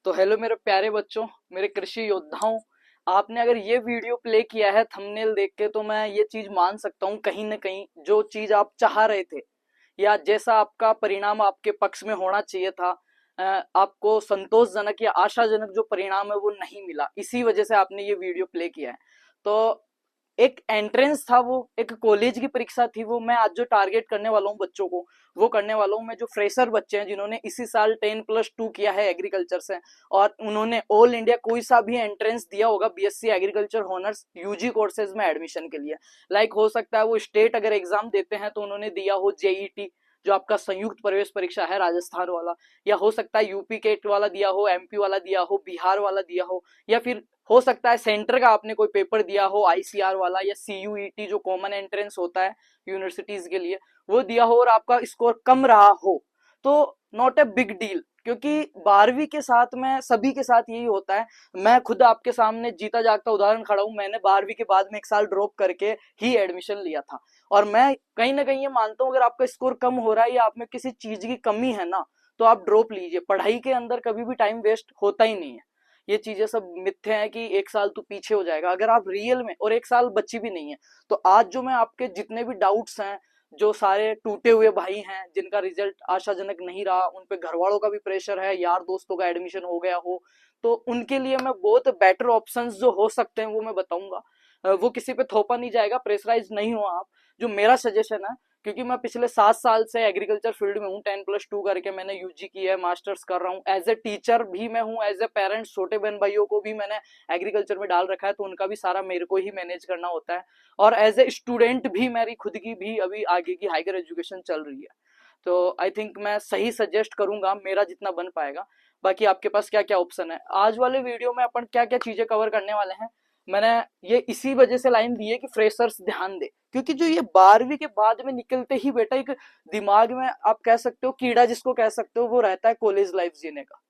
तो हेलो मेरे प्यारे बच्चों, मेरे कृषि योद्धाओं। आपने अगर ये वीडियो प्ले किया है थंबनेल देख के, तो मैं ये चीज मान सकता हूँ कहीं ना कहीं जो चीज आप चाह रहे थे या जैसा आपका परिणाम आपके पक्ष में होना चाहिए था, आपको संतोषजनक या आशाजनक जो परिणाम है वो नहीं मिला, इसी वजह से आपने ये वीडियो प्ले किया है। तो एक एंट्रेंस था, वो एक कॉलेज की परीक्षा थी। वो मैं आज जो टारगेट करने वाला हूँ बच्चों को, वो करने वाला हूँ मैं जो फ्रेशर बच्चे हैं जिन्होंने इसी साल 10+2 किया है एग्रीकल्चर से, और उन्होंने ऑल इंडिया कोई सा भी एंट्रेंस दिया होगा BSc agriculture honours UG courses में एडमिशन के लिए। लाइक हो सकता है वो स्टेट अगर एग्जाम देते हैं तो उन्होंने दिया हो जेईटी, जो आपका संयुक्त प्रवेश परीक्षा है राजस्थान वाला, या हो सकता है यूपी केट वाला दिया हो, एमपी वाला दिया हो, बिहार वाला दिया हो, या फिर हो सकता है सेंटर का आपने कोई पेपर दिया हो आईसीआर वाला या सीयूईटी जो कॉमन एंट्रेंस होता है यूनिवर्सिटीज के लिए, वो दिया हो और आपका स्कोर कम रहा हो। तो नॉट ए बिग डील, क्योंकि 12वीं के साथ में सभी के साथ यही होता है। मैं खुद आपके सामने जीता जागता उदाहरण खड़ा हूं। मैंने 12वीं के बाद में एक साल ड्रॉप करके ही एडमिशन लिया था, और मैं कहीं ना कहीं ये मानता हूं अगर आपका स्कोर कम हो रहा है या आप में किसी चीज की कमी है ना, तो आप ड्रॉप लीजिए। पढ़ाई के अंदर कभी भी टाइम वेस्ट होता ही नहीं है। ये चीजें सब मिथ्या है कि एक साल तू पीछे हो जाएगा, अगर आप रियल में, और एक साल बच्ची भी नहीं है। तो आज जो मैं आपके जितने भी डाउट्स हैं, जो सारे टूटे हुए भाई हैं जिनका रिजल्ट आशाजनक नहीं रहा, उन पे घर वालों का भी प्रेशर है, यार दोस्तों का एडमिशन हो गया हो, तो उनके लिए मैं बहुत बेटर ऑप्शंस जो हो सकते हैं वो मैं बताऊंगा। वो किसी पे थोपा नहीं जाएगा, प्रेशराइज नहीं हो आप। जो मेरा सजेशन है, क्योंकि मैं पिछले 7 साल से एग्रीकल्चर फील्ड में हूँ, 10+2 करके मैंने यूजी किया है, मास्टर्स कर रहा हूँ, एज ए टीचर भी मैं हूँ, एज ए पेरेंट्स छोटे बहन भाइयों को भी मैंने एग्रीकल्चर में डाल रखा है, तो उनका भी सारा मेरे को ही मैनेज करना होता है। और एज ए स्टूडेंट भी मेरी खुद की भी अभी आगे की हाइगर एजुकेशन चल रही है। तो आई थिंक मैं सही सजेस्ट करूंगा मेरा जितना बन पाएगा। बाकी आपके पास क्या क्या ऑप्शन है, आज वाले वीडियो में अपन क्या क्या चीजें कवर करने वाले हैं, मैंने ये इसी वजह से लाइन दी है कि फ्रेशर्स ध्यान दे। क्योंकि जो ये 12वीं के बाद में निकलते ही बेटा एक दिमाग में आप कह सकते हो कीड़ा जिसको कह सकते हो, वो रहता है कॉलेज लाइफ जीने का।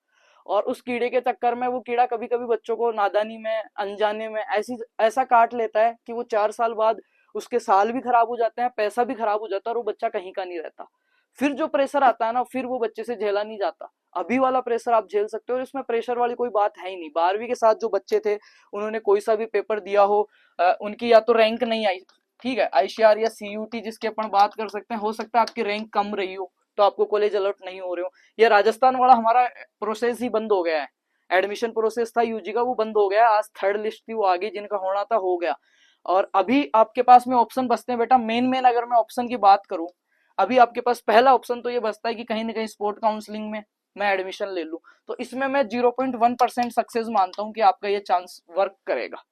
और उस कीड़े के चक्कर में वो कीड़ा कभी कभी बच्चों को नादानी में, अनजाने में ऐसी ऐसा काट लेता है कि वो 4 साल बाद उसके साल भी खराब हो जाते हैं, पैसा भी खराब हो जाता है, और वो बच्चा कहीं का नहीं रहता। फिर जो प्रेशर आता है ना, फिर वो बच्चे से झेला नहीं जाता। अभी वाला प्रेशर आप झेल सकते हो, और इसमें प्रेशर वाली कोई बात है ही नहीं। 12वीं के साथ जो बच्चे थे, उन्होंने कोई सा भी पेपर दिया हो, उनकी या तो रैंक नहीं आई, ठीक है, आईसीआर या सीयूटी जिसकी अपन बात कर सकते हैं, हो सकता है आपकी रैंक कम रही हो तो आपको कॉलेज अलर्ट नहीं हो रहे हो। ये राजस्थान वाला हमारा प्रोसेस ही बंद हो गया है। एडमिशन प्रोसेस था यूजी का, वो बंद हो गया। आज थर्ड लिस्ट थी, वो आगे जिनका होना था हो गया। और अभी आपके पास में ऑप्शन बचते हैं बेटा, मेन मेन अगर मैं ऑप्शन की बात करूं, अभी आपके पास पहला ऑप्शन तो ये बचता है कि कहीं ना कहीं स्पोर्ट काउंसलिंग में मैं एडमिशन ले लूं। तो इसमें मैं 0.1% सक्सेस मानता हूं कि आपका ये चांस वर्क करेगा।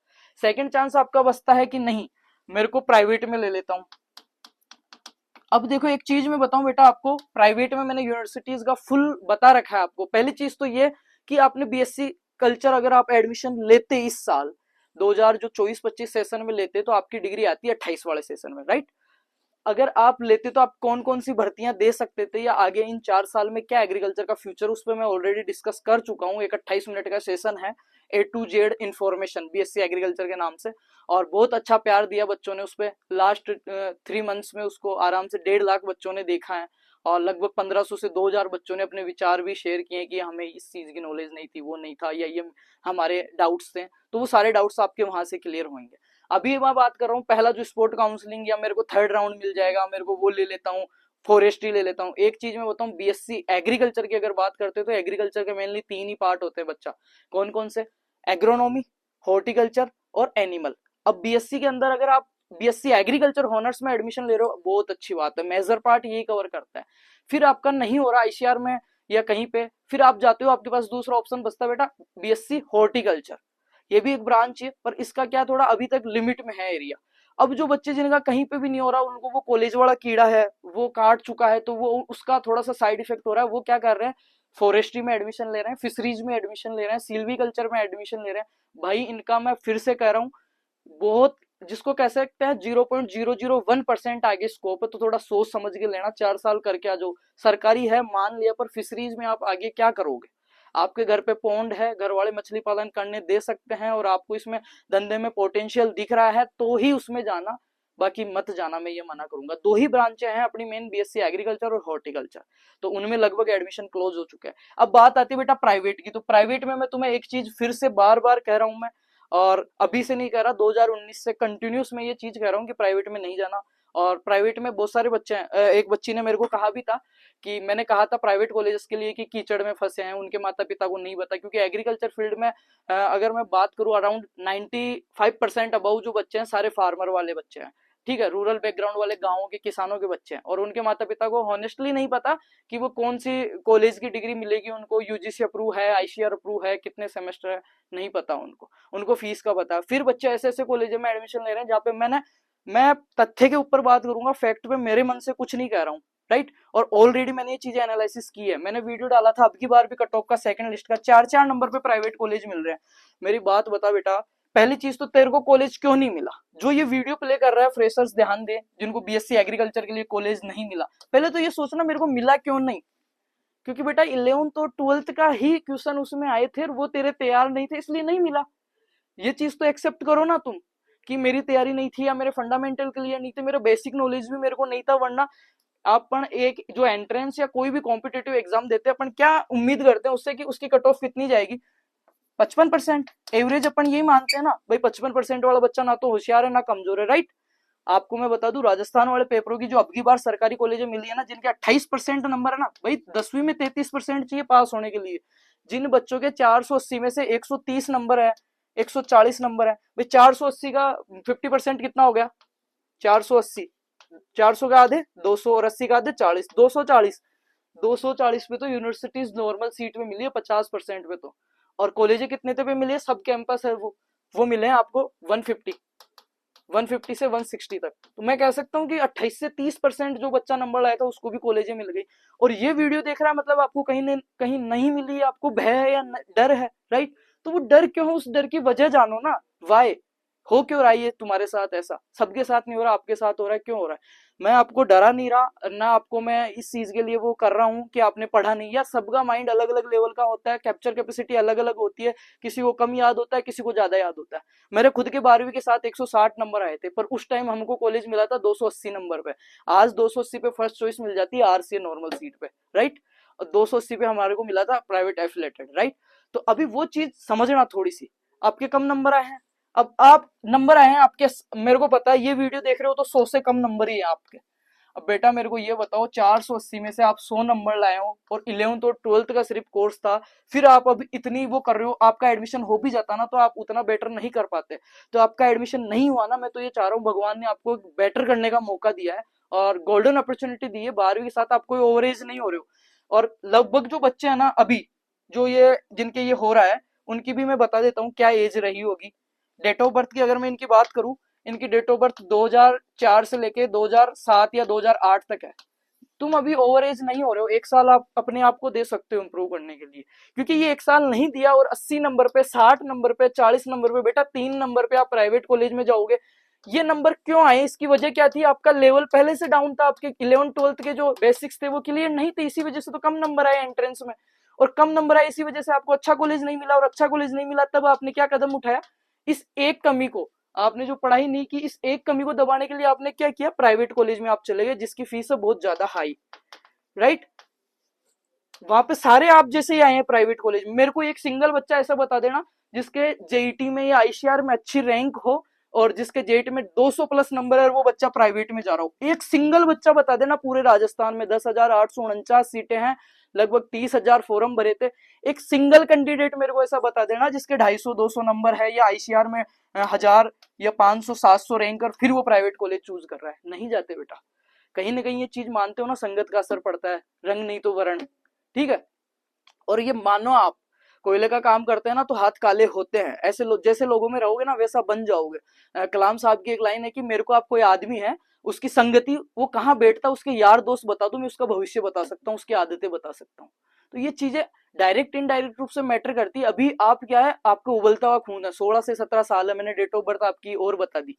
सेकंड चांस आपका बचता है कि नहीं, मेरे को प्राइवेट में ले लेता हूं। अब देखो एक चीज मैं बताऊं बेटा आपको, प्राइवेट में मैंने यूनिवर्सिटीज का फुल बता रखा है आपको। पहली चीज तो ये कि आपने बीएससी कल्चर अगर आप एडमिशन लेते इस साल 2000 जो 24-25 सेशन में लेते, तो आपकी डिग्री आती है 28 वाले सेशन में, राइट। अगर आप लेते तो आप कौन कौन सी भर्तियां दे सकते थे, या आगे इन 4 साल में क्या एग्रीकल्चर का फ्यूचर, उस पर मैं ऑलरेडी डिस्कस कर चुका हूँ। एक 28 मिनट का सेशन है, A to Z information BSc agriculture के नाम से, और बहुत अच्छा प्यार दिया बच्चों ने उस पर। लास्ट 3 मंथ्स में उसको आराम से 1.5 लाख बच्चों ने देखा है, और लगभग 1500 से 2000 बच्चों ने अपने विचार भी शेयर किए कि हमें इस चीज की नॉलेज नहीं थी, वो नहीं था, या ये हमारे डाउट्स थे। तो वो सारे डाउट्स आपके वहां से क्लियर होंगे। अभी मैं बात कर रहा हूँ पहला जो स्पोर्ट काउंसलिंग, या मेरे को थर्ड राउंड मिल जाएगा, मेरे को वो ले लेता हूँ, फॉरेस्ट्री ले लेता हूँ। एक चीज मैं बताऊँ, बीएससी एग्रीकल्चर की अगर बात करते हैं तो एग्रीकल्चर के मेनली 3 ही पार्ट होते हैं बच्चा। कौन कौन से? एग्रोनॉमी, हॉर्टिकल्चर और एनिमल। अब बीएससी के अंदर अगर आप बीएससी एग्रीकल्चर ऑनर्स में एडमिशन ले रहे हो, बहुत अच्छी बात है, मेजर पार्ट यही कवर करता है। फिर आपका नहीं हो रहा आईसीआर में या कहीं पे, फिर आप जाते हो, आपके पास दूसरा ऑप्शन बचता है बेटा बीएससी हॉर्टिकल्चर। ये भी एक ब्रांच है, पर इसका क्या थोड़ा अभी तक लिमिट में है एरिया। अब जो बच्चे जिनका कहीं पे भी नहीं हो रहा, उनको वो कॉलेज वाला कीड़ा है वो काट चुका है, तो वो उसका थोड़ा सा साइड इफेक्ट हो रहा है, वो क्या कर रहे हैं, फॉरेस्ट्री में एडमिशन ले रहे हैं, फिशरीज में एडमिशन ले रहे हैं, सिल्वीकल्चर में एडमिशन ले रहे हैं। भाई इनका मैं फिर से कह रहा हूँ, बहुत, जिसको कह सकते हैं 0.001% आगे स्कोप है। तो थोड़ा सोच समझ के लेना, 4 साल करके आ जाओ। सरकारी है मान लिया, पर फिशरीज में आप आगे क्या करोगे? आपके घर पे पौंड है, घर वाले मछली पालन करने दे सकते हैं, और आपको इसमें धंधे में पोटेंशियल दिख रहा है तो ही उसमें जाना। बाकी मत जाना, मैं ये मना करूंगा। 2 ही ब्रांचें हैं अपनी मेन, बीएससी एग्रीकल्चर और हॉर्टिकल्चर, तो उनमें लगभग एडमिशन क्लोज हो चुका है। अब बात आती है बेटा प्राइवेट की, तो प्राइवेट में मैं तुम्हें एक चीज फिर से बार बार कह रहा हूं मैं, और अभी से नहीं कह रहा, 2019 से कंटिन्यूस मैं ये चीज कह रहा हूँ कि प्राइवेट में नहीं जाना। और प्राइवेट में बहुत सारे बच्चे हैं, एक बच्ची ने मेरे को कहा भी था कि मैंने कहा था प्राइवेट कॉलेजेस के लिए कि कीचड़ में फंसे हैं, उनके माता पिता को नहीं पता, क्योंकि एग्रीकल्चर फील्ड में अगर मैं बात करूं अराउंड 95% अबव जो बच्चे हैं सारे फार्मर वाले बच्चे हैं, ठीक है, रूरल बैकग्राउंड वाले गांवों के किसानों के बच्चे हैं, और उनके माता पिता को हॉनेस्टली नहीं पता कि वो कौन सी कॉलेज की डिग्री मिलेगी उनको, यूजीसी अप्रूव है, आईसीआर अप्रूव है, कितने सेमेस्टर है, नहीं पता उनको, उनको फीस का पता। फिर बच्चे ऐसे ऐसे कॉलेज में एडमिशन ले रहे हैं जहाँ पे मैं तथ्य के ऊपर बात करूंगा, फैक्ट पे मेरे मन से कुछ नहीं कह रहा हूँ, राइट। और ऑलरेडी मैंने ये चीजें एनालिसिस की है, मैंने वीडियो डाला था अब की बार भी कट ऑफ का सेकंड लिस्ट का, 4-4 नंबर पे प्राइवेट कॉलेज मिल रहे हैं। मेरी बात बता बेटा, पहली चीज तो तेरे को कॉलेज क्यों नहीं मिला? जो ये वीडियो प्ले कर रहा है फ्रेशर्स ध्यान दे, जिनको बीएससी एग्रीकल्चर के लिए कॉलेज नहीं मिला, पहले तो ये सोचना मेरे को मिला क्यों नहीं। क्योंकि बेटा 11th और 12th का ही क्वेश्चन उसमें आए थे और वो तेरे तैयार नहीं थे, इसलिए नहीं मिला। ये चीज तो एक्सेप्ट करो ना तुम, कि मेरी तैयारी नहीं थी या मेरे फंडामेंटल क्लियर नहीं थे, मेरा बेसिक नॉलेज भी मेरे को नहीं था। वरना अपन एक जो एंट्रेंस या कोई भी कॉम्पिटेटिव एग्जाम देते हैं, अपन क्या उम्मीद करते हैं उससे कि उसकी कट ऑफ कितनी जाएगी? 55% एवरेज अपन यही मानते हैं ना भाई, 55% वाला बच्चा ना तो होशियार है ना कमजोर है, राइट। आपको मैं बता दूं, राजस्थान वाले पेपरों की जो अब की बार सरकारी कॉलेजें मिली है ना, जिनके 28% नंबर है ना भाई, 10वीं में 33% चाहिए पास होने के लिए। जिन बच्चों के 480 में से 130 नंबर है, 140 नंबर है भाई, 480 का 50% कितना हो गया? 480, 400 का आधे 200 और 80 का आधे 40, 240। 240 पे तो यूनिवर्सिटीज नॉर्मल सीट में मिली है 50% पे तो, और कॉलेज कितने पे मिली है? सब कैंपस है वो मिले हैं आपको 150 से 160 तक। तो मैं कह सकता हूँ कि 28 से 30% जो बच्चा नंबर लाया था उसको भी कॉलेजें मिल गई। और ये वीडियो देख रहा है मतलब आपको कहीं नहीं मिली, आपको भय है या डर है, राइट। तो वो डर क्यों है, उस डर की वजह जानो ना, वाई हो क्यों रहा है ये तुम्हारे साथ, ऐसा सबके साथ नहीं हो रहा, आपके साथ हो रहा है, क्यों हो रहा है? मैं आपको डरा नहीं रहा ना, आपको मैं इस चीज के लिए वो कर रहा हूँ कि आपने पढ़ा नहीं, या सबका माइंड अलग अलग लेवल का होता है, कैप्चर कैपेसिटी अलग अलग होती है, किसी को कम याद होता है, किसी को ज्यादा याद होता है। मेरे खुद के 12वीं के साथ 160 नंबर आए थे, पर उस टाइम हमको कॉलेज मिला था 280 नंबर पे। आज 280 पे फर्स्ट चॉइस मिल जाती है आरसीए नॉर्मल सीट पे, राइट। और 280 पे हमारे को मिला था प्राइवेट एफिलेटेड, राइट। तो अभी वो चीज समझना थोड़ी सी, आपके कम नंबर आए हैं, अब आप नंबर आए हैं आपके, मेरे को पता है ये वीडियो देख रहे हो तो 100 से कम नंबर ही है आपके। अब बेटा मेरे को ये बताओ, 480 में से आप 100 नंबर लाए हो, और 11th और 12th का सिर्फ कोर्स था, फिर आप अब इतनी वो कर रहे हो, आपका एडमिशन हो भी जाता ना तो आप उतना बेटर नहीं कर पाते। तो आपका एडमिशन नहीं हुआ ना, मैं तो ये चाह रहा हूँ, भगवान ने आपको बेटर करने का मौका दिया है और गोल्डन अपॉर्चुनिटी दी है, 12वीं के साथ आप कोई ओवरेज नहीं हो रहे हो। और लगभग जो बच्चे हैं ना अभी, जो ये जिनके ये हो रहा है, उनकी भी मैं बता देता हूँ क्या एज रही होगी। डेट ऑफ बर्थ की अगर मैं इनकी बात करूं, इनकी डेट ऑफ बर्थ 2004 से लेके 2007 या 2008 तक है। तुम अभी ओवर एज नहीं हो रहे हो, 1 साल आप अपने आप को दे सकते हो इंप्रूव करने के लिए। क्योंकि ये 1 साल नहीं दिया और 80 नंबर पे, 60 नंबर पे, 40 नंबर पे, बेटा 3 नंबर पे आप प्राइवेट कॉलेज में जाओगे। ये नंबर क्यों आए, इसकी वजह क्या थी? आपका लेवल पहले से डाउन था, आपके 11th-12th के जो बेसिक्स थे वो क्लियर नहीं थे, इसी वजह से तो कम नंबर आए एंट्रेंस में। और कम नंबर आए इसी वजह से आपको अच्छा कॉलेज नहीं मिला, और अच्छा कॉलेज नहीं मिला तब आपने क्या कदम उठाया? इस एक कमी को, आपने जो पढ़ाई नहीं की, इस एक कमी को दबाने के लिए आपने क्या किया? प्राइवेट कॉलेज में आप चले गए, जिसकी फीस है बहुत ज्यादा हाई, राइट। वहां पे सारे आप जैसे ही आए हैं प्राइवेट कॉलेज में। मेरे को एक सिंगल बच्चा ऐसा बता देना जिसके जेईटी में या आईसीआर में अच्छी रैंक हो और जिसके जेईटी में 200 प्लस नंबर है, वो बच्चा प्राइवेट में जा रहा हो। एक सिंगल बच्चा बता देना, पूरे राजस्थान में 10,849 सीटें हैं, लगभग 30,000 फॉर्म भरे थे। एक सिंगल कैंडिडेट मेरे को ऐसा बता देना जिसके 250-200 नंबर है, या आईसीआर में 1000 या 500-700 रैंक, और फिर वो प्राइवेट कॉलेज चूज कर रहा है। नहीं जाते बेटा, कहीं ना कहीं ये चीज मानते हो ना, संगत का असर पड़ता है, रंग नहीं तो वर्ण, ठीक है। और ये मानो आप कोयले का काम करते हैं ना तो हाथ काले होते हैं, ऐसे जैसे लोगों में रहोगे ना वैसा बन जाओगे। कलाम साहब की एक लाइन है कि मेरे को आप कोई आदमी है, उसकी संगति, वो कहाँ बैठता, उसके यार दोस्त बता दो, मैं उसका भविष्य बता सकता हूँ, उसकी आदतें बता सकता हूँ। तो ये चीजें डायरेक्ट इनडायरेक्ट रूप से मैटर करती है। अभी आप क्या है, आपको उबलता हुआ खून है, 16 से 17 साल है, मैंने डेट ऑफ बर्थ आपकी और बता दी,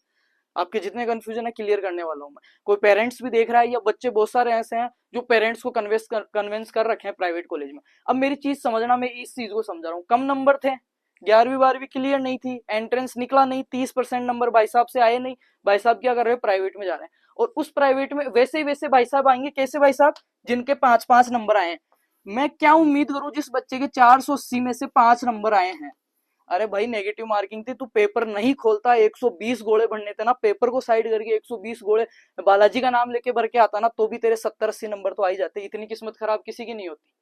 आपके जितने कंफ्यूजन है क्लियर करने वाला हूं मैं। कोई पेरेंट्स भी देख रहा है, या बच्चे बहुत सारे ऐसे हैं जो पेरेंट्स को कन्विंस कर रखे हैं प्राइवेट कॉलेज में। अब मेरी चीज समझना, मैं इस चीज को समझा रहा हूँ, कम नंबर थे 11वीं 12वीं क्लियर नहीं थी, एंट्रेंस निकला नहीं, 30% नंबर भाई साहब से आए नहीं, भाई साहब क्या कर रहे हैं, प्राइवेट में जा रहे हैं। और उस प्राइवेट में वैसे ही वैसे भाई साहब आएंगे, कैसे भाई साहब, जिनके 5-5 नंबर आए हैं। मैं क्या उम्मीद करूं जिस बच्चे के 480 में से 5 नंबर आए हैं। अरे भाई नेगेटिव मार्किंग थी, तू पेपर नहीं खोलता, 120 गोले भरने थे ना, पेपर को साइड करके 120 गोले बालाजी का नाम लेके भर के आता ना, तो भी तेरे 70-80 नंबर तो आ ही जाते। इतनी किस्मत खराब किसी की नहीं होती,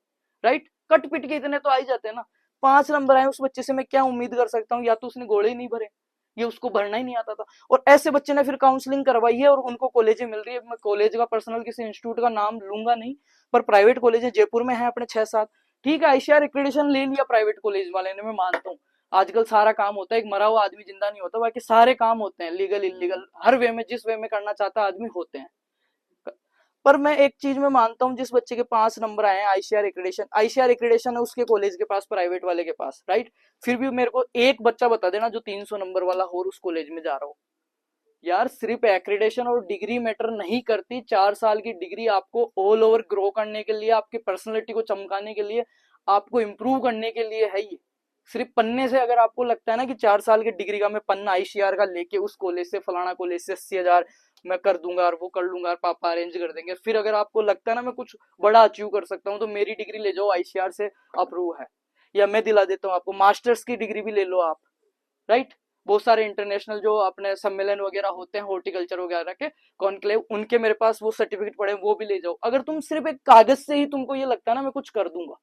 राइट, कट पिट के इतने तो आ ही जाते हैं ना। 5 नंबर आए उस बच्चे से, मैं क्या उम्मीद कर सकता हूँ, या तो उसने गोले ही नहीं भरे, ये उसको भरना ही नहीं आता था। और ऐसे बच्चे ने फिर काउंसलिंग करवाई है और उनको कॉलेज मिल रही है। मैं कॉलेज का पर्सनल किसी इंस्टीट्यूट का नाम लूंगा नहीं, पर प्राइवेट कॉलेज जयपुर में है अपने 6-7, ठीक है, आईसीआर एक्रेडिटेशन ले लिया प्राइवेट कॉलेज वाले ने, मैं मानता हूँ। आजकल सारा काम होता है, एक मरा हुआ आदमी जिंदा नहीं होता, बाकी सारे काम होते हैं, लीगल इलीगल हर वे में, जिस वे में करना चाहता आदमी होते हैं। पर मैं एक चीज में मानता हूँ, जिस बच्चे के 5 नंबर आए हैं, आईसीआर एक्रेडिटेशन है उसके कॉलेज के पास, प्राइवेट वाले के पास, राइट, फिर भी मेरे को एक बच्चा बता देना जो 300 नंबर वाला हो और उस कॉलेज में जा रहा हो। यार सिर्फ एक्रेडिटेशन और डिग्री मैटर नहीं करती, 4 साल की डिग्री आपको ऑल ओवर ग्रो करने के लिए, आपकी पर्सनैलिटी को चमकाने के लिए, आपको इम्प्रूव करने के लिए है ये। सिर्फ पन्ने से अगर आपको लगता है ना कि 4 साल की डिग्री का मैं पन्ना आईसीआर का लेके उस कॉलेज से, फलाना कॉलेज से 80,000 मैं कर दूंगा और वो कर लूंगा और पापा अरेंज कर देंगे, फिर अगर आपको लगता है ना मैं कुछ बड़ा अचीव कर सकता हूँ, तो मेरी डिग्री ले जाओ, आईसीआर से अप्रूव है, या मैं दिला देता हूँ आपको, मास्टर्स की डिग्री भी ले लो आप, राइट। बहुत सारे इंटरनेशनल जो अपने सम्मेलन वगैरह होते हैं हॉर्टिकल्चर वगैरह के, कॉन्क्लेव, उनके मेरे पास वो सर्टिफिकेट पड़े, वो भी ले जाओ। अगर तुम सिर्फ एक कागज से ही तुमको ये लगता है ना मैं कुछ कर दूंगा,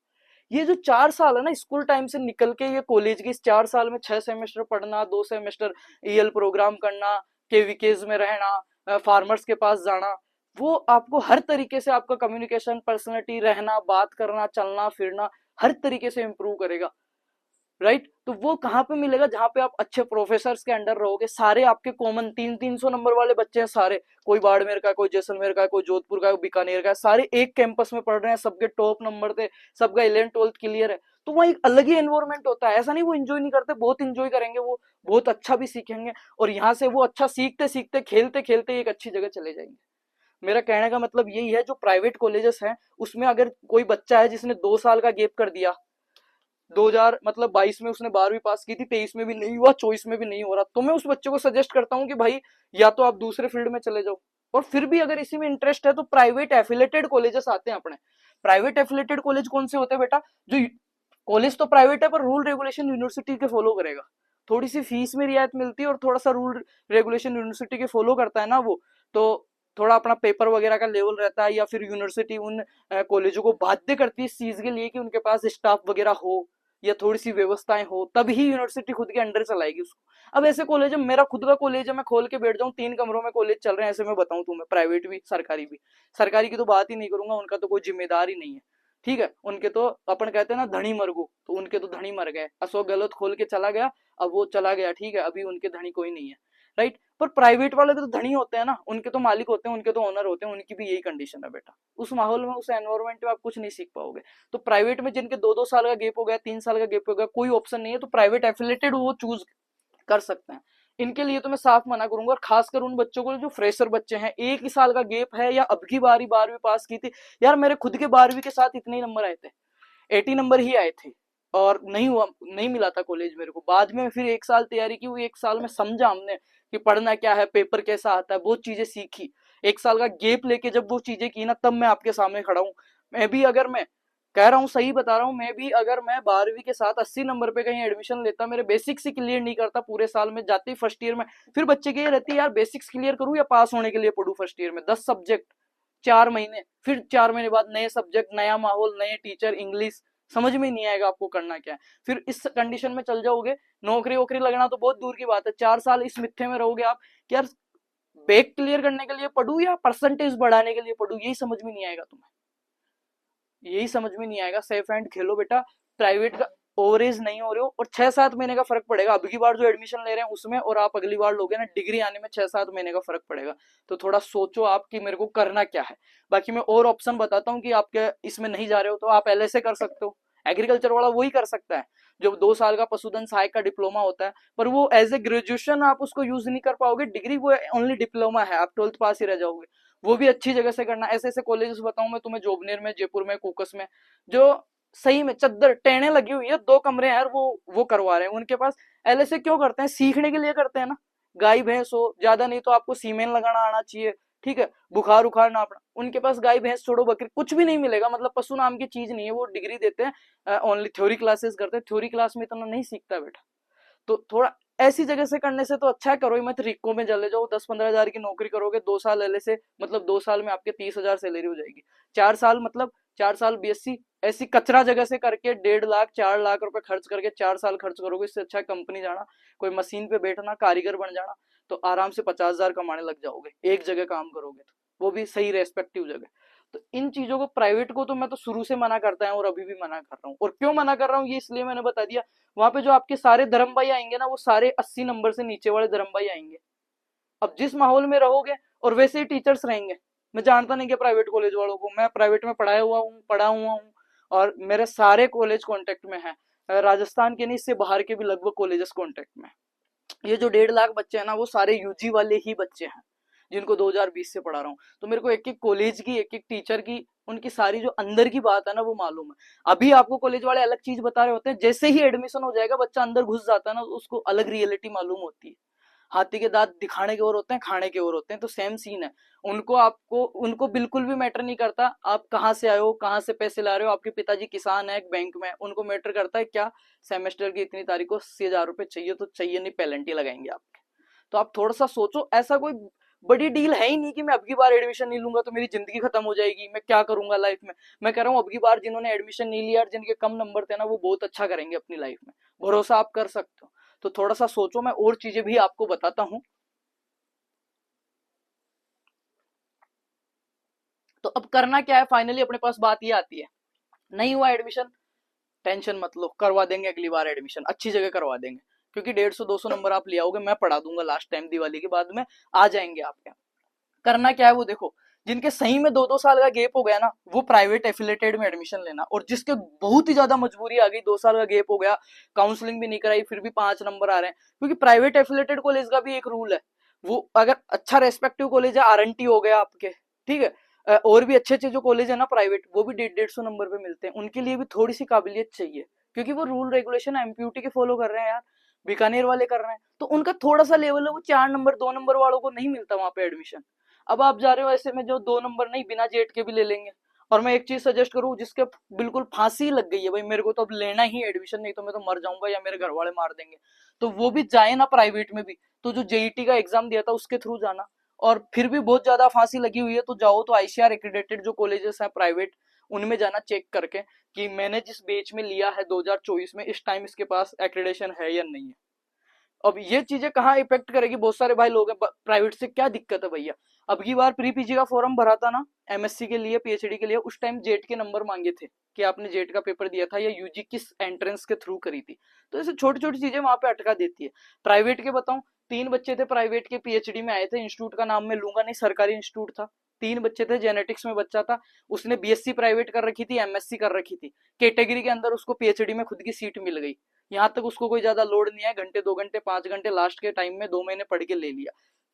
ये जो 4 साल है ना स्कूल टाइम से निकल के ये कॉलेज के, इस 4 साल में 6 सेमेस्टर पढ़ना, 2 सेमेस्टर ईएल प्रोग्राम करना, केवीकेज में रहना, फार्मर्स के पास जाना, वो आपको हर तरीके से आपका कम्युनिकेशन, पर्सनैलिटी, रहना, बात करना, चलना फिरना, हर तरीके से इंप्रूव करेगा, राइट। तो वो कहाँ पे मिलेगा, जहाँ पे आप अच्छे प्रोफेसर के अंडर रहोगे, सारे आपके कॉमन 300-300 नंबर वाले बच्चे हैं सारे, कोई बाड़मेर का, कोई जैसलमेर का, कोई जोधपुर का, कोई बीकानेर का, सारे एक कैंपस में पढ़ रहे हैं, सबके टॉप नंबर थे, सबका 11th-12th क्लियर है। तो वहाँ एक अलग ही एनवायरमेंट होता है, ऐसा नहीं वो इंजॉय नहीं करते, बहुत इंजॉय करेंगे, वो बहुत अच्छा भी सीखेंगे, और यहाँ से वो अच्छा सीखते सीखते, खेलते खेलते एक अच्छी जगह चले जाएंगे। मेरा कहने का मतलब यही है, जो प्राइवेट कॉलेजेस हैं उसमें अगर कोई बच्चा है जिसने 2 साल का गैप कर दिया, 2000 मतलब 22 में उसने 12वीं पास की थी, 23 में भी नहीं हुआ, 24 में भी नहीं हो रहा, तो मैं उस बच्चे को सजेस्ट करता हूँ कि भाई या तो आप दूसरे फील्ड में चले जाओ, और फिर भी अगर इसी में इंटरेस्ट है तो प्राइवेट एफिलेटेड कॉलेजेस आते हैं अपने। प्राइवेट एफिलेटेड कॉलेज कौन से होते हैं बेटा, जो कॉलेज तो प्राइवेट है पर रूल रेगुलेशन यूनिवर्सिटी के फॉलो करेगा, थोड़ी सी फीस में रियायत मिलती है और थोड़ा सा रूल रेगुलेशन यूनिवर्सिटी के फॉलो करता है ना वो, तो थोड़ा अपना पेपर वगैरह का लेवल रहता है, या फिर यूनिवर्सिटी उन कॉलेजों को बाध्य करती है इस चीज के लिए कि उनके पास स्टाफ वगैरह हो, या थोड़ी सी व्यवस्थाएं हो, तभी यूनिवर्सिटी खुद के अंडर चलाएगी उसको। अब ऐसे कॉलेज है, मेरा खुद का कॉलेज है, मैं खोल के बैठ जाऊं, 3 कमरों में कॉलेज चल रहे हैं, ऐसे मैं बताऊं तुम्हें, प्राइवेट भी सरकारी भी, सरकारी की तो बात ही नहीं करूंगा, उनका तो कोई जिम्मेदार ही नहीं है, ठीक है, उनके तो अपन कहते हैं ना धनी मर गो, तो उनके तो धनी मर गए, अशोक गहलोत खोल के चला गया, अब वो चला गया, ठीक है, अभी उनके धनी कोई नहीं है, राइट। पर प्राइवेट वाले तो धनी होते हैं ना, उनके तो मालिक होते हैं, उनके तो ओनर होते हैं, उनकी भी यही कंडीशन है बेटा, उस माहौल में, उस एनवायरमेंट में आप कुछ नहीं सीख पाओगे। तो प्राइवेट में जिनके 2-2 साल का गैप हो गया, 3 साल का गैप हो गया, कोई ऑप्शन नहीं है, तो प्राइवेट एफिलेटेड वो चूज कर सकते हैं। इनके लिए तो मैं साफ मना करूंगा, और खासकर उन बच्चों को जो फ्रेशर बच्चे हैं, 1 ही साल का गैप है, या अब की बारी 12वीं पास की थी, यार मेरे खुद के 12वीं के साथ इतने ही नंबर आए थे, 80 नंबर ही आए थे, और नहीं हुआ, नहीं मिला था कॉलेज मेरे को, बाद में फिर 1 साल तैयारी की, वो 1 साल में समझा हमने कि पढ़ना क्या है, पेपर कैसा आता है, बहुत चीजें सीखी, 1 साल का गेप लेके जब वो चीजें की ना, तब मैं आपके सामने खड़ा हूँ। मैं भी अगर मैं कह रहा हूँ, सही बता रहा हूँ, मैं भी अगर मैं 12वीं के साथ 80 नंबर पे कहीं एडमिशन लेता, मेरे बेसिक्स ही क्लियर नहीं करता पूरे साल में, जाते ही फर्स्ट ईयर में, फिर बच्चे की ये रहती है यार बेसिक्स क्लियर करूँ या पास होने के लिए पढ़ू, फर्स्ट ईयर में 10 सब्जेक्ट, 4 महीने, फिर 4 महीने बाद नए सब्जेक्ट, नया माहौल, नए टीचर, इंग्लिश, समझ में नहीं आएगा आपको करना क्या है। फिर इस कंडीशन में चल जाओगे, नौकरी वोकरी लगना तो बहुत दूर की बात है, 4 साल इस मिथ्ये में रहोगे आप कि यार बेक क्लियर करने के लिए पढ़ू या परसेंटेज बढ़ाने के लिए पढ़ू, यही समझ में नहीं आएगा तुम्हें, यही समझ में नहीं आएगा। सेफ एंड खेलो बेटा, प्राइवेट का ओवरेज नहीं हो रहे हो, और 6-7 महीने का फर्क पड़ेगा, अब की बार जो एडमिशन ले रहे हैं उसमें, और आप अगली बार लोगे ना डिग्री आने में 6-7 महीने का फर्क पड़ेगा। तो थोड़ा सोचो आप कि मेरे को करना क्या है। बाकी मैं और ऑप्शन बताता हूँ कि आपके इसमें नहीं जा रहे हो तो आप एलएसए कर सकते हो, एग्रीकल्चर वाला वही कर सकता है, जो 2 साल का पशुधन सहायक का डिप्लोमा होता है, पर वो एज ए ग्रेजुएशन आप उसको यूज नहीं कर पाओगे, डिग्री वो ओनली डिप्लोमा है, आप 12th पास ही रह जाओगे। वो भी अच्छी जगह से करना, ऐसे ऐसे कॉलेजेस बताऊं मैं तुम्हें, जोबनेर में, जयपुर में, कोकस में, जो सही में चद्दर टेने लगी हुई है, 2 कमरे हैं यार, वो करवा रहे हैं उनके पास। एलएसए क्यों करते हैं? सीखने के लिए करते हैं ना। गाय भैंस हो, ज्यादा नहीं तो आपको सीमेन लगाना आना चाहिए, ठीक है, बुखार उखार ना अपना। उनके पास गाय भैंस छोड़ो, बकरी कुछ भी नहीं मिलेगा, मतलब पशु नाम की चीज नहीं है। वो डिग्री देते हैं, ओनली थ्योरी क्लासेस करते हैं, थ्योरी क्लास में इतना नहीं सीखता बेटा। तो थोड़ा ऐसी जगह से करने से तो अच्छा है, करो ही मत, रिको में चले जाओ, 10-15 हजार की नौकरी करोगे, 2 साल एलएसए, मतलब 2 साल में आपके 30 हजार सैलरी हो जाएगी। 4 साल मतलब 4 साल बीएससी ऐसी कचरा जगह से करके 1.5 लाख 4 लाख रुपए खर्च करके 4 साल खर्च करोगे, इससे अच्छा कंपनी जाना, कोई मशीन पे बैठना, कारीगर बन जाना, तो आराम से 50 हजार कमाने लग जाओगे एक जगह काम करोगे तो, वो भी सही रेस्पेक्टिव जगह। तो इन चीजों को, प्राइवेट को तो मैं तो शुरू से मना करता हूँ और अभी भी मना कर रहा हूँ। और क्यों मना कर रहा हूँ ये इसलिए मैंने बता दिया, वहां पे जो आपके सारे धर्म भाई आएंगे ना, वो सारे 80 नंबर से नीचे वाले धर्म भाई आएंगे। अब जिस माहौल में रहोगे और वैसे ही टीचर्स रहेंगे। मैं जानता नहीं कि प्राइवेट कॉलेज वालों को, मैं प्राइवेट में पढ़ा हुआ हूँ और मेरे सारे कॉलेज कांटेक्ट में है, राजस्थान के नहीं, इससे बाहर के भी लगभग कॉलेजेस कांटेक्ट में। ये जो 1.5 लाख बच्चे हैं ना, वो सारे यूजी वाले ही बच्चे हैं जिनको 2020 से पढ़ा रहा हूँ। तो मेरे को एक एक कॉलेज की, एक एक टीचर की, उनकी सारी जो अंदर की बात है ना, वो मालूम है। अभी आपको कॉलेज वाले अलग चीज बता रहे होते हैं, जैसे ही एडमिशन हो जाएगा, बच्चा अंदर घुस जाता है ना, उसको अलग रियलिटी मालूम होती है। हाथी के दांत दिखाने के और होते हैं, खाने के और होते हैं, तो सेम सीन है। उनको बिल्कुल भी मैटर नहीं करता आप कहाँ से आए हो, कहाँ से पैसे ला रहे हो, आपके पिताजी किसान है, एक बैंक में, उनको मैटर करता है क्या सेमेस्टर की इतनी तारीख को 80,000 रुपए चाहिए तो चाहिए, नहीं पेनल्टी लगाएंगे आपके। तो आप थोड़ा सा सोचो, ऐसा कोई बड़ी डील है ही नहीं कि मैं अब की बार एडमिशन नहीं लूंगा तो मेरी जिंदगी खत्म हो जाएगी, मैं क्या करूंगा लाइफ में। मैं कह रहा हूँ अब की बार जिन्होंने एडमिशन नहीं लिया और जिनके कम नंबर थे ना, वो बहुत अच्छा करेंगे अपनी लाइफ में, भरोसा आप कर सकते हो। तो थोड़ा सा सोचो, मैं और चीजें भी आपको बताता हूँ। तो अब करना क्या है, फाइनली अपने पास बात ये आती है, नहीं हुआ एडमिशन, टेंशन मत लो, करवा देंगे अगली बार एडमिशन, अच्छी जगह करवा देंगे, क्योंकि 150-200 नंबर आप ले आओगे, मैं पढ़ा दूंगा लास्ट टाइम, दिवाली के बाद में आ जाएंगे आपके। करना क्या है वो देखो, जिनके सही में 2-2 साल का गैप हो गया ना, वो प्राइवेट एफिलेटेड में एडमिशन लेना। और जिसके बहुत ही ज्यादा मजबूरी आ गई, 2 साल का गैप हो गया, काउंसलिंग भी नहीं कराई, फिर भी 5 नंबर आ रहे हैं, क्योंकि प्राइवेट एफिलेटेड कॉलेज का भी एक रूल है, वो अगर अच्छा रेस्पेक्टिव कॉलेज है, आरएनटी हो गया आपके, ठीक है, और भी अच्छे अच्छे जो कॉलेज है ना प्राइवेट, वो भी 150-150 नंबर पे मिलते हैं, उनके लिए भी थोड़ी सी काबिलियत चाहिए, क्योंकि वो रूल रेगुलेशन एमपीयूटी के फॉलो कर रहे हैं यार, बीकानेर वाले कर रहे हैं, तो उनका थोड़ा सा लेवल है, वो 4 नंबर 2 नंबर वालों को नहीं मिलता वहां पे एडमिशन। अब आप जा रहे हो ऐसे में जो 2 नंबर नहीं, बिना जेट के भी ले लेंगे। और मैं एक चीज सजेस्ट करूँ, जिसके बिल्कुल फांसी लग गई है भाई, मेरे को तो अब लेना ही एडमिशन, नहीं तो मैं तो मर जाऊंगा या मेरे घर वाले मार देंगे, तो वो भी जाए ना प्राइवेट में भी, तो जो जेईटी का एग्जाम दिया था उसके थ्रू जाना। और फिर भी बहुत ज्यादा फांसी लगी हुई है तो जाओ तो आईसीआर एक्रेडिटेड जो कॉलेजेस हैं प्राइवेट, उनमें जाना, चेक करके कि मैंने जिस बेच में लिया है 2024 में, इस टाइम इसके पास एक्रेडिटेशन है या नहीं है। अब ये चीजें कहाँ इफेक्ट करेगी, बहुत सारे भाई लोग हैं प्राइवेट से, क्या दिक्कत है भैया। अब की बार प्री पीजी का फॉर्म भरा था ना, एमएससी के लिए, पीएचडी के लिए, उस टाइम जेट के नंबर मांगे थे कि आपने जेट का पेपर दिया था या यूजी किस एंट्रेंस के थ्रू करी थी। तो ऐसे छोटी छोटी चीजें वहां पे अटका देती है। प्राइवेट के बताऊं, 3 बच्चे थे प्राइवेट के, पीएचडी में आए थे, इंस्टीट्यूट का नाम मैं लूंगा नहीं, सरकारी इंस्टीट्यूट था। 3 बच्चे थे, जेनेटिक्स में बच्चा था, उसने बीएससी प्राइवेट कर रखी थी, एमएससी कर रखी थी, कैटेगरी के अंदर उसको पीएचडी में खुद की सीट मिल गई। यहाँ तक उसको कोई ज्यादा लोड नहीं है, घंटे 2 घंटे 5 घंटे लास्ट के टाइम में 2 महीने पढ़ के ले लिया।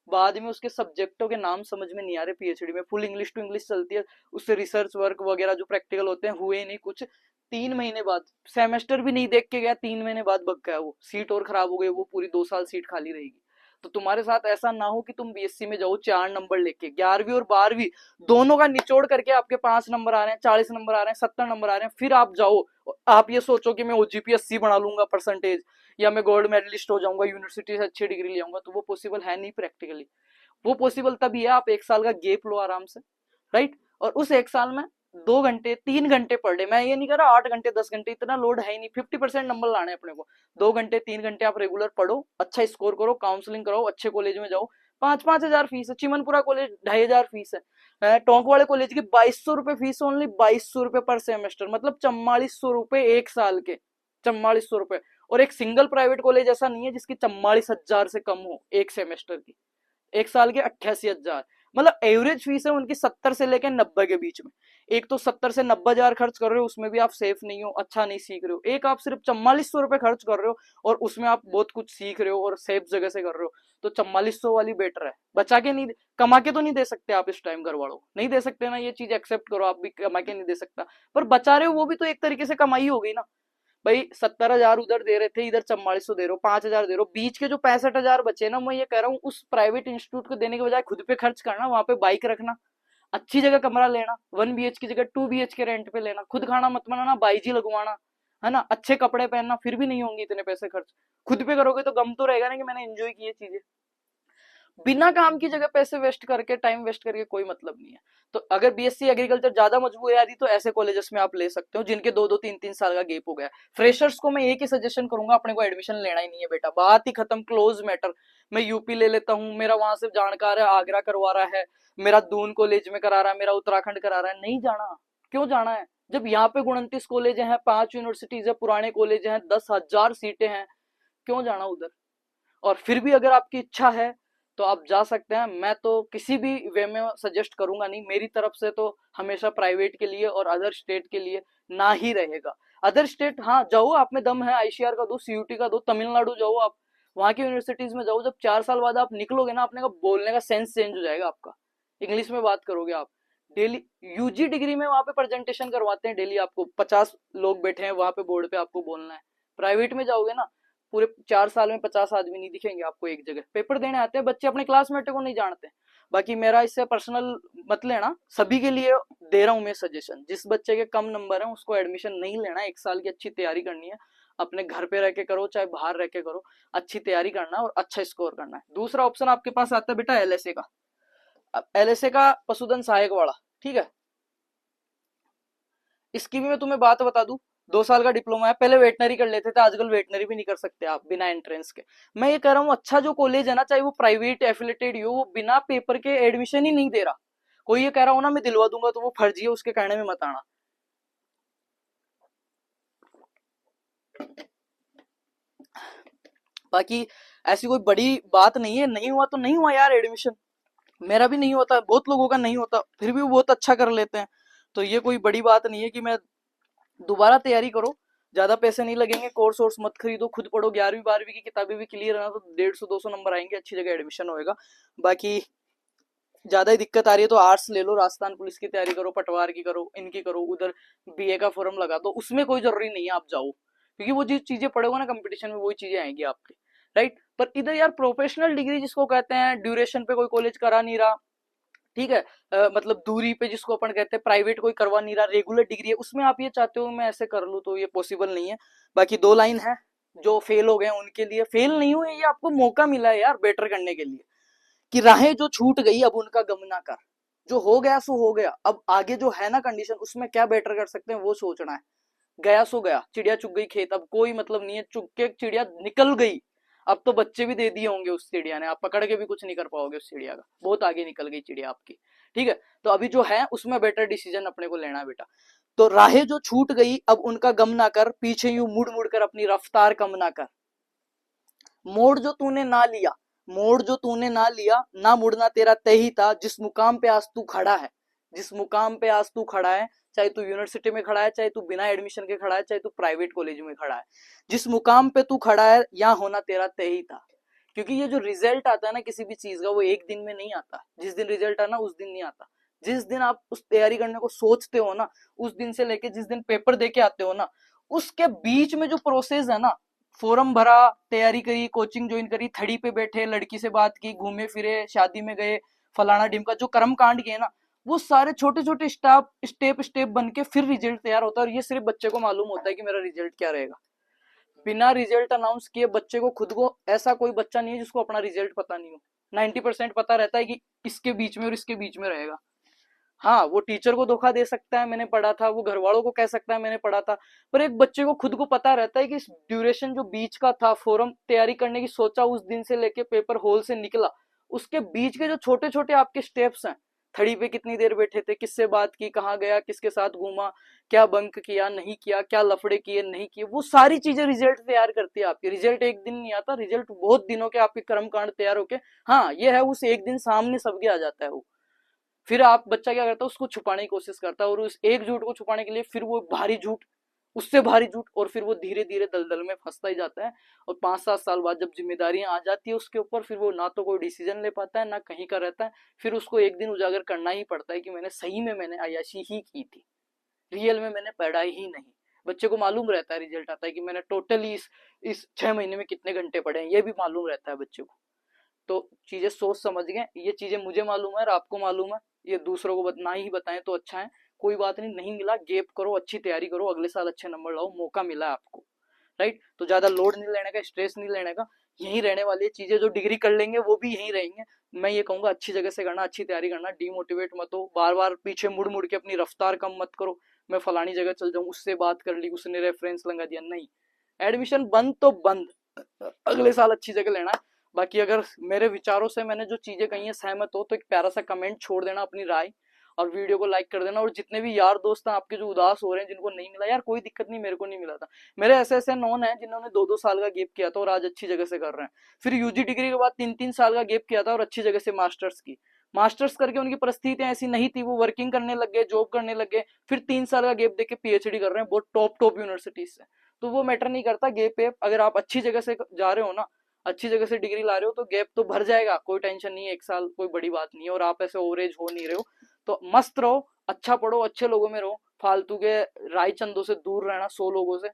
बाद में उसके सब्जेक्टों के नाम समझ में नहीं आ रहे, पीएचडी में फुल इंग्लिश टू इंग्लिश चलती है, उससे रिसर्च वर्क वगैरह जो प्रैक्टिकल होते हैं हुए नहीं कुछ। 3 महीने बाद, सेमेस्टर भी नहीं देख के गया, 3 महीने बाद भग गया, वो सीट और खराब हो गई, वो पूरी 2 साल सीट खाली रहेगी। तो तुम्हारे साथ ऐसा ना हो कि तुम बीएससी में जाओ 4 नंबर लेके, 11वीं और 12वीं दोनों का निचोड़ करके आपके 5 नंबर आ रहे हैं, 40 नंबर आ रहे हैं, 70 नंबर आ रहे हैं, फिर आप जाओ, आप ये सोचो कि मैं ओजीपी 80 बना लूंगा परसेंटेज, या मैं गोल्ड मेडलिस्ट हो जाऊंगा, यूनिवर्सिटी से अच्छी डिग्री ले आऊंगा, तो वो पॉसिबल है नहीं प्रैक्टिकली। वो पॉसिबल तभी है आप 1 साल का गैप लो आराम से, राइट। और उस 1 साल में 2 घंटे 3 घंटे पढ़ ले, मैं ये नहीं कर रहा 8 घंटे 10 घंटे, इतना लोड है ही नहीं, 50% नंबर लाने अपने को। 2 घंटे 3 घंटे आप रेगुलर पढ़ो, अच्छा स्कोर करो, काउंसलिंग कराओ, अच्छे कॉलेज में जाओ। 5-5 हजार फीस है, चिमनपुरा कॉलेज 2,500 फीस है, टोंक वाले कॉलेज की 2200 रुपए फीस, ओनली 2200 रुपए पर सेमेस्टर, मतलब 4400 रुपए 1 साल के, 4400 रुपए। और एक सिंगल प्राइवेट कॉलेज ऐसा नहीं है जिसकी 44,000 से कम हो एक सेमेस्टर की, 1 साल के 88,000, मतलब एवरेज फीस है उनकी 70 से लेकर 90 के बीच में। एक तो 70 से 90 हजार खर्च कर रहे हो, उसमें भी आप सेफ नहीं हो, अच्छा नहीं सीख रहे हो। एक आप सिर्फ 4400 रुपए खर्च कर रहे हो और उसमें आप बहुत कुछ सीख रहे हो और सेफ जगह से कर रहे हो। तो 4400 वाली बेटर है। बचा के नहीं, कमा के तो नहीं दे सकते आप इस टाइम, घर वालों नहीं दे सकते ना, ये चीज एक्सेप्ट करो, आप भी कमा के नहीं दे सकता, पर बचा रहे हो वो भी तो एक तरीके से कमाई हो गई ना भाई। 70,000 उधर दे रहे थे, इधर 4400 दे रहे हो, 5,000 दे रहे हो, बीच के जो 65,000 बचे ना, मैं ये कह रहा हूँ उस प्राइवेट इंस्टीट्यूट को देने के बजाय खुद पे खर्च करना, वहां पे बाइक रखना, अच्छी जगह कमरा लेना, 1 BH की जगह 2 BH के रेंट पे लेना, खुद खाना मत बनाना, बाईजी लगवाना, है ना, अच्छे कपड़े पहनना, फिर भी नहीं होंगे इतने पैसे खर्च। खुद पे करोगे तो गम तो रहेगा ना कि मैंने एंजॉय की ये चीजें। बिना काम की जगह पैसे वेस्ट करके, टाइम वेस्ट करके कोई मतलब नहीं है। तो अगर BSc एग्रीकल्चर ज्यादा मजबूर है आदि, तो ऐसे कॉलेजेस में आप ले सकते हो जिनके 2-2 3-3 साल का गेप हो गया। फ्रेशर्स को मैं एक ही सजेशन करूंगा, अपने को एडमिशन लेना ही नहीं है बेटा, बात ही खत्म, क्लोज मैटर। मैं यूपी ले लेता हूँ, मेरा वहां से जानकार है, आगरा करवा रहा है, मेरा दून कॉलेज में करा रहा है, मेरा उत्तराखंड करा रहा है, नहीं जाना। क्यों जाना है जब यहाँ पे 29 कॉलेज हैं, 5 यूनिवर्सिटीज है, पुराने कॉलेज हैं, 10,000 सीटें हैं, क्यों जाना उधर। और फिर भी अगर आपकी इच्छा है तो आप जा सकते हैं, मैं तो किसी भी वे में सजेस्ट करूंगा नहीं, मेरी तरफ से तो हमेशा प्राइवेट के लिए और अदर स्टेट के लिए ना ही रहेगा। अदर स्टेट हाँ जाओ, आप में दम है, ICR का दो, CUT का दो, तमिलनाडु जाओ, आप वहां की यूनिवर्सिटीज में जाओ, जब 4 साल बाद आप निकलोगे ना, अपने का बोलने का सेंस चेंज हो जाएगा आपका, इंग्लिश में बात करोगे आप डेली। UG डिग्री में वहां पे प्रेजेंटेशन करवाते हैं डेली, आपको 50 लोग बैठे हैं वहां पे बोर्ड पे, आपको बोलना है। प्राइवेट में जाओगे ना, पूरे 4 साल में 50 आदमी नहीं दिखेंगे आपको एक जगह, पेपर देने आते हैं बच्चे, अपने क्लासमेट को नहीं जानते। बाकी मेरा इससे पर्सनल मत लेना, सभी के लिए दे रहा हूं मैं सजेशन, जिस बच्चे के कम नंबर है उसको एडमिशन नहीं लेना, 1 साल की अच्छी तैयारी करनी है, अपने घर पे रह के करो चाहे बाहर रह के करो, अच्छी तैयारी करना है और अच्छा स्कोर करना है। दूसरा ऑप्शन आपके पास आता है बेटा LSA का। अब LSA का पशुधन सहायक वाला, ठीक है, इसकी भी मैं तुम्हें बात बता दूं, 2 साल का डिप्लोमा है, पहले वेटनरी कर लेते थे, आजकल वेटनरी भी नहीं कर सकते आप बिना एंट्रेंस के। मैं ये कह रहा हूँ, अच्छा जो कॉलेज है ना, चाहे वो प्राइवेट एफिलेटेड हो, वो बिना पेपर के एडमिशन ही नहीं दे रहा। कोई ये कह रहा हो ना मैं दिलवा दूंगा, तो वो फर्जी है, उसके कहने में मत आना। बाकी ऐसी कोई बड़ी बात नहीं है, नहीं हुआ तो नहीं हुआ यार एडमिशन, मेरा भी नहीं होता, बहुत लोगों का नहीं होता, फिर भी वो बहुत अच्छा कर लेते हैं। तो ये कोई बड़ी बात नहीं है कि मैं दोबारा तैयारी करो, ज्यादा पैसे नहीं लगेंगे, कोर्स वोर्स मत खरीदो, खुद पढ़ो, 11वीं 12वीं की किताबें भी क्लियर है ना, तो 150-200 नंबर आएंगे, अच्छी जगह एडमिशन होएगा। बाकी ज्यादा ही दिक्कत आ रही है तो आर्ट्स ले लो, राजस्थान पुलिस की तैयारी करो, पटवार की करो, इनकी करो, उधर BA का फॉर्म लगा दो, उसमें कोई जरूरी नहीं है आप जाओ, क्योंकि वो जो चीजें पढ़ोगे ना कंपटीशन में, वही चीजें आएंगी आपके, राइट। पर इधर यार प्रोफेशनल डिग्री जिसको कहते हैं, ड्यूरेशन पे कोई कॉलेज करा नहीं रहा, ठीक है, मतलब दूरी पे जिसको अपन कहते हैं, प्राइवेट कोई करवा नहीं रहा, रेगुलर डिग्री है, उसमें आप ये चाहते हो मैं ऐसे कर लूं, तो ये पॉसिबल नहीं है। बाकी 2 लाइन है, जो फेल हो गए उनके लिए, फेल नहीं हुए, ये आपको मौका मिला है यार बेटर करने के लिए, कि राहें जो छूट गई अब उनका गम ना कर, जो हो गया सो हो गया, अब आगे जो है ना कंडीशन, उसमें क्या बेटर कर सकते हैं वो सोचना है। गया सो गया, चिड़िया चुग गई खेत, अब कोई मतलब नहीं है, चुग के चिड़िया निकल गई, अब तो बच्चे भी दे दिए होंगे उस चिड़िया ने, आप पकड़ के भी कुछ नहीं कर पाओगे उस चिड़िया का, बहुत आगे निकल गई चिड़िया आपकी, ठीक है। तो अभी जो है उसमें बेटर डिसीजन अपने को लेना है बेटा। तो राहें जो छूट गई अब उनका गम ना कर, पीछे यूं मुड़ मुड़ कर अपनी रफ्तार कम ना कर, मोड़ जो तूने ना लिया, मोड़ जो तूने ना लिया, ना मुड़ना तेरा तय ही था, जिस मुकाम पे आज तू खड़ा है, जिस मुकाम पे आज तू खड़ा है, चाहे तू यूनिवर्सिटी में खड़ा है, चाहे तू बिना एडमिशन के खड़ा है, चाहे तू प्राइवेट कॉलेज में खड़ा है, जिस मुकाम पे तू खड़ा है यहाँ होना तेरा तय ही था। क्योंकि ये जो रिजल्ट आता है ना किसी भी चीज का, वो एक दिन में नहीं आता, जिस दिन रिजल्ट आना उस दिन नहीं आता, जिस दिन आप उस तैयारी करने को सोचते हो ना, उस दिन से लेके जिस दिन पेपर दे के आते हो ना, उसके बीच में जो प्रोसेस है ना, फॉर्म भरा, तैयारी करी, कोचिंग ज्वाइन करी, थड़ी पे बैठे, लड़की से बात की, घूमे फिरे, शादी में गए, फलाना ढिमका, जो कर्म कांड किए ना, वो सारे छोटे छोटे स्टेप स्टेप बन के फिर रिजल्ट तैयार होता है, और ये सिर्फ बच्चे को मालूम होता है कि मेरा रिजल्ट क्या रहेगा। बिना रिजल्ट अनाउंस किए बच्चे को, खुद को, ऐसा कोई बच्चा नहीं है जिसको अपना रिजल्ट पता नहीं हो, 90% पता रहता है कि इसके बीच में और इसके बीच में रहेगा। हाँ वो टीचर को धोखा दे सकता है, मैंने पढ़ा था, वो घर वालों को कह सकता है मैंने पढ़ा था, पर एक बच्चे को खुद को पता रहता है कि इस ड्यूरेशन जो बीच का था, फॉरम तैयारी करने की सोचा उस दिन से लेके पेपर हॉल से निकला, उसके बीच के जो छोटे छोटे आपके स्टेप्स हैं, थड़ी पे कितनी देर बैठे थे, किससे बात की, कहाँ गया, किसके साथ घूमा, क्या बंक किया नहीं किया, क्या लफड़े किए नहीं किए, वो सारी चीजें रिजल्ट तैयार करती है आपकी। रिजल्ट एक दिन नहीं आता, रिजल्ट बहुत दिनों के आपके कर्मकांड तैयार होके, हाँ ये है उस एक दिन सामने सबके आ जाता है वो। फिर आप बच्चा क्या करता है, उसको छुपाने की कोशिश करता है, और उस एक झूठ को छुपाने के लिए फिर वो भारी झूठ उससे भारी झूठ, और फिर वो धीरे धीरे दलदल में फंसता ही जाता है। और 5-7 साल बाद जब जिम्मेदारियां आ जाती है उसके ऊपर, फिर वो ना तो कोई डिसीजन ले पाता है ना कहीं का रहता है। फिर उसको एक दिन उजागर करना ही पड़ता है कि मैंने सही में मैंने अय्याशी ही की थी, रियल में मैंने पढ़ा ही नहीं। बच्चे को मालूम रहता है, रिजल्ट आता है कि मैंने टोटली इस 6 महीने में कितने घंटे पढ़े हैं, ये भी मालूम रहता है बच्चे को। तो चीजें सोच समझ गए, ये चीजें मुझे मालूम है और आपको मालूम है, ये दूसरों को ना ही बताएं तो अच्छा है। कोई बात नहीं, नहीं मिला गैप करो, अच्छी तैयारी करो, अगले साल अच्छे नंबर लाओ, मौका मिला है आपको, राइट। तो ज्यादा लोड नहीं लेने का, स्ट्रेस नहीं लेने का, यही रहने वाली है चीजें। जो डिग्री कर लेंगे वो भी यही रहेंगे। मैं ये कहूंगा अच्छी जगह से करना, अच्छी तैयारी करना, डीमोटिवेट मत हो, बार बार पीछे मुड़ मुड़ के अपनी रफ्तार कम मत करो। मैं फलानी जगह चल जाऊं, उससे बात कर ली, उसने रेफरेंस लगा दिया, नहीं। एडमिशन बंद तो बंद, अगले साल अच्छी जगह लेना है। बाकी अगर मेरे विचारों से मैंने जो चीजें कही है सहमत हो तो एक प्यारा सा कमेंट छोड़ देना अपनी राय, और वीडियो को लाइक कर देना। और जितने भी यार दोस्त हैं आपके जो उदास हो रहे हैं, जिनको नहीं मिला, यार कोई दिक्कत नहीं, मेरे को नहीं मिला था। मेरे ऐसे ऐसे नॉन है जिन्होंने 2-2 साल का गैप किया था और आज अच्छी जगह से कर रहे हैं। फिर यूजी डिग्री के बाद 3-3 साल का गैप किया था और अच्छी जगह से मास्टर्स की। मास्टर्स करके उनकी परिस्थितियां ऐसी नहीं थी, वो वर्किंग करने लग गए, जॉब करने लग गए, फिर 3 साल का गैप देके पीएचडी कर रहे हैं बहुत टॉप टॉप यूनिवर्सिटीज से। तो वो मैटर नहीं करता गैप वेप, अगर आप अच्छी जगह से जा रहे हो ना, अच्छी जगह से डिग्री ला रहे हो, तो गैप तो भर जाएगा, कोई टेंशन नहीं है, 1 साल कोई बड़ी बात नहीं है। और आप ऐसे ओवरेज हो नहीं रहे हो, तो मस्त रहो, अच्छा पढ़ो, अच्छे लोगों में रहो, फालतू के राय चंदों से दूर रहना, 100 लोगों से।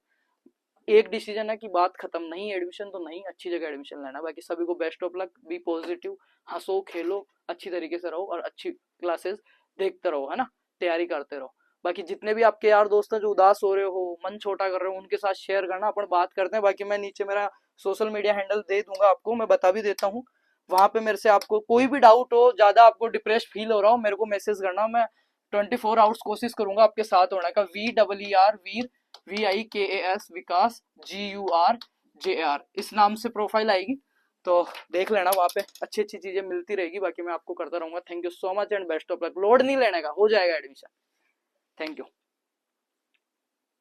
एक डिसीजन है कि बात खत्म, नहीं एडमिशन तो नहीं, अच्छी जगह एडमिशन लेना। बाकी सभी को best of luck, be positive, हंसो खेलो, अच्छी तरीके से रहो और अच्छी क्लासेस देखते रहो, है ना, तैयारी करते रहो। बाकी जितने भी आपके यार दोस्त हैं जो उदास हो रहे हो, मन छोटा कर रहे हो, उनके साथ शेयर करना, अपन बात करते हैं। बाकी मैं नीचे मेरा सोशल मीडिया हैंडल दे दूंगा आपको, मैं बता भी देता हूँ। वहां पे मेरे से आपको कोई भी डाउट हो, ज्यादा आपको डिप्रेस फील हो रहा हो, मेरे को मैसेज करना, मैं 24 आवर्स कोशिश करूंगा आपके साथ होने का। VEER वीर, VIKAS विकास, GURJAR, इस नाम से प्रोफाइल आएगी, तो देख लेना, वहां पे अच्छी अच्छी चीजें मिलती रहेगी। बाकी मैं आपको करता रहूंगा। Thank you so much and best of luck. Load नहीं लेने का, हो जाएगा एडमिशन। Thank you.